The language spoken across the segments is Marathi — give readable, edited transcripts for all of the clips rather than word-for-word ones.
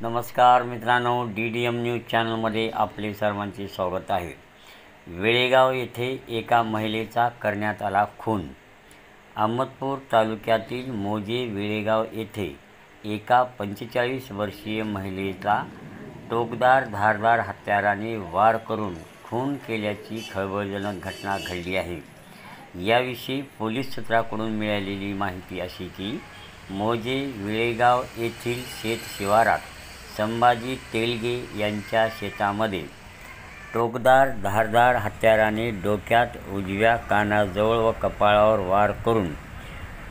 नमस्कार मित्रांनो, DDM न्यूज चॅनलमध्ये आपले सर्वांचे स्वागत आहे। वेळेगाव येथे एका महिलेचा करण्यात आला खून। अहमदपूर तालुक्यातील मोजे वेळेगाव येथे एका 45 वर्षीय महिलेचा टोकदार धारदार हत्याराने वार करून खून केल्याची खळबळजनक घटना घडली आहे। याविषयी पोलीस सूत्रांकडून मिळालेली माहिती अशी की मोजे वेळेगाव येथील शेत शिवारात संभाजी तेलगे यांच्या शेतामध्ये टोकदार धारदार हत्याराने डोक्यात, उजव्या कानाजवळ व कपाळावर वार करून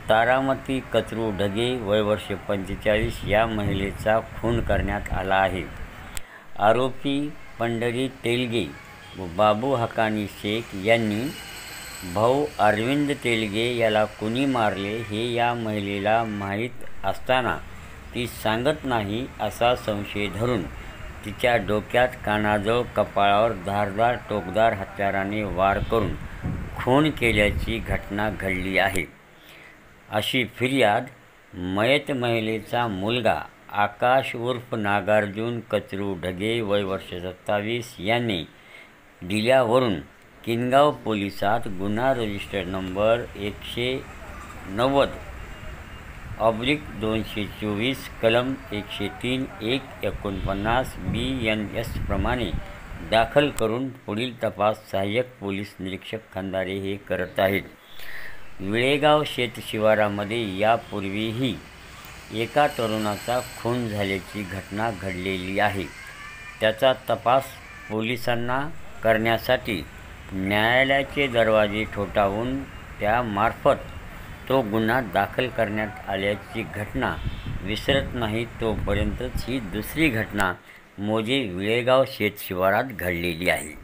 तारामती कचरू ढगे वय वर्ष 45 या महिलेचा खून करण्यात आला आहे। आरोपी पंढरी तेलगे व बाबू हकानी शेख यांनी भाऊ अरविंद तेलगे याला कुणी मारले हे या महिलेला माहीत असताना ती सांगत नाही असा संशय धरून तिच्या डोक्यात, कानाजवळ, कपाळावर धारदार टोकदार हत्याराने वार करून खून केल्याची घटना घडली आहे, अशी फिर्याद मयत महिलेचा मुलगा आकाश उर्फ नागार्जुन कचरू ढगे वय वर्ष 27 यांनी दिल्यावरून किनगाव पोलिसात गुन्हा रजिस्टर नंबर 190/224 कलम 103/149 BNS प्रमाणे दाखल करून पुढील तपास सहाय्यक पोलीस निरीक्षक खंदारे हे करत आहेत। वेळेगाव शेत शिवारामध्ये यापूर्वीही एका तरुणाचा खून झाल्याची घटना घडलेली आहे। त्याचा तपास पोलिसांना करण्यासाठी न्यायालयाचे दरवाजे ठोठावून त्यामार्फत तो गुन्हा दाखल करण्यात आल्याची घटना विसरत नाही, तोपर्यंतच ही दुसरी घटना मोजे वेळेगाव शेत शिवारात घडलेली आहे।